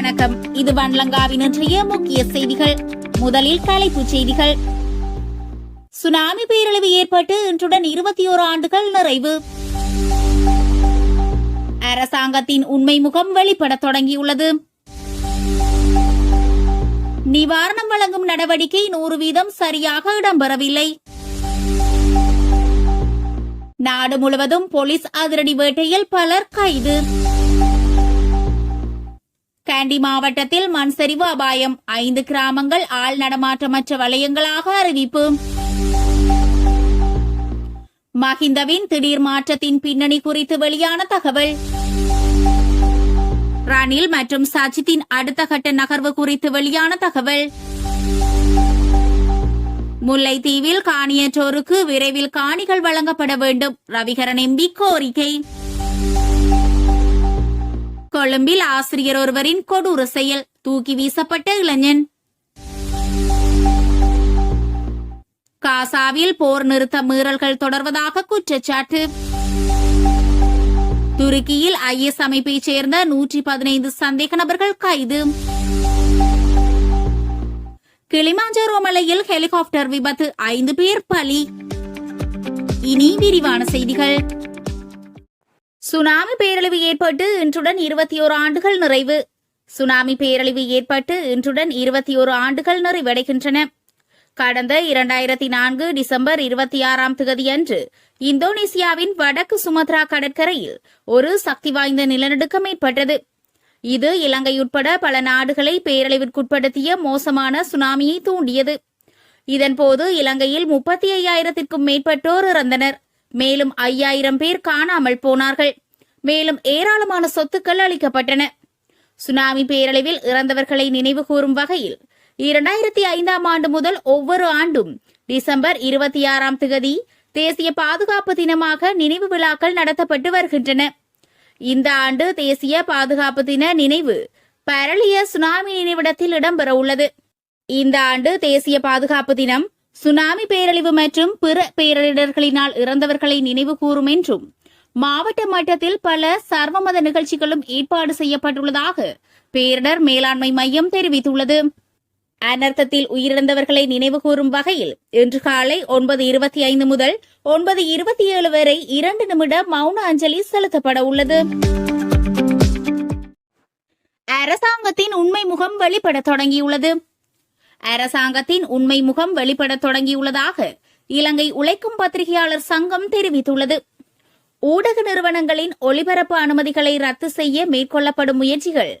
வணக்கம். இது வன்லங்காவின் இன்றைய முக்கிய செய்திகள். முதலில் தலைப்புச் செய்திகள். சுனாமி பேரழிவு ஏற்பட்டு இன்றுடன் 21 ஆண்டுகள் நிறைவு. அரசாங்கத்தின் உண்மை முகம் வெளிப்படத் தொடங்கியுள்ளது. நிவாரணம் வழங்கும் நடவடிக்கை 100% சரியாக இடம்பெறவில்லை. நாடு முழுவதும் போலீஸ் அதிரடி வேட்டையில் பலர் கைது. காண்டி மாவட்டத்தில் மண் சரிவு அபாயம், 5 கிராமங்கள் ஆள் நடமாட்டமற்ற வலயங்களாக அறிவிப்பு. மஹிந்தவின் திடீர் மாற்றத்தின் பின்னணி குறித்து வெளியான தகவல். ரணில் மற்றும் சஜித்தின் அடுத்த கட்ட நகர்வு குறித்து வெளியான தகவல். முல்லைத்தீவில் காணியற்றோருக்கு விரைவில் காணிகள் வழங்கப்பட வேண்டும், ரவிகரன் எம்பி கோரிக்கை. கொழும்பில் ஆசிரியர் ஒருவரின் கொடூர செயல், தூக்கி வீசப்பட்ட இளைஞன். காசாவில் போர் நிறுத்த மீறல்கள் தொடர்வதாக குற்றச்சாட்டு. துருக்கியில் IS அமைப்பைச் சேர்ந்த 115 சந்தேக நபர்கள் கைது. கிளிமாஞ்சரோ மலையில் ஹெலிகாப்டர் விபத்து, 5 பேர் பலி. இனி விரிவான செய்திகள். சுனாமி பேரழிவு ஏற்பட்டு இன்றுடன் 21 ஆண்டுகள் நிறைவு. சுனாமி பேரழிவு ஏற்பட்டு இன்றுடன் 21 ஆண்டுகள் நிறைவடைகின்றன. கடந்த 2004 டிசம்பர் 26ஆம் தேதியன்று இந்தோனேசியாவின் வடக்கு சுமத்ரா கடற்கரையில் ஒரு சக்தி வாய்ந்த நிலநடுக்கம் ஏற்பட்டது. இது இலங்கை உட்பட பல நாடுகளை பேரழிவிற்குட்படுத்திய மோசமான சுனாமியை தூண்டியது. இதன்போது இலங்கையில் 35,000க்கும் மேற்பட்டோர் இறந்தனர். மேலும் 5,000 பேர் காணாமல் போனார்கள். மேலும் ஏராளமான சொத்துக்கள் அளிக்கப்பட்டன. சுனாமி பேரழிவில் இறந்தவர்களை நினைவு கூறும் வகையில் 2005ஆம் ஆண்டு முதல் ஒவ்வொரு ஆண்டும் டிசம்பர் 26ஆம் தேதி தேசிய பாதுகாப்பு தினமாக நினைவு விழாக்கள் நடத்தப்பட்டு வருகின்றன. இந்த ஆண்டு தேசிய பாதுகாப்பு தின நினைவு பரளிய சுனாமி நினைவிடத்தில் இடம்பெற உள்ளது. இந்த ஆண்டு தேசிய பாதுகாப்பு தினம் சுனாமி பேரழிவு மற்றும் பிற பேரிடர்களினால் இறந்தவர்களை நினைவு கூறும் என்றும் மாவட்ட மட்டத்தில் பல சர்வமத நிகழ்ச்சிகளும் ஏற்பாடு செய்யப்பட்டுள்ளதாக பேரிடர் மேலாண்மை மையம் தெரிவித்துள்ளது. அனர்த்தத்தில் உயிரிழந்தவர்களை நினைவு கூறும் வகையில் இன்று காலை 9:25 முதல் 9:27 வரை 2 நிமிட மௌன அஞ்சலி செலுத்தப்பட உள்ளது. அரசாங்கத்தின் உண்மை முகம் வெளிப்பட தொடங்கியுள்ளது. அரசாங்கத்தின் உண்மை முகம் வெளிப்படத் தொடங்கியுள்ளதாக இலங்கை உழைக்கும் பத்திரிகையாளர் சங்கம் தெரிவித்துள்ளது. ஊடக நிறுவனங்களின் ஒளிபரப்பு அனுமதிகளை ரத்து செய்ய மேற்கொள்ளப்படும் முயற்சிகள்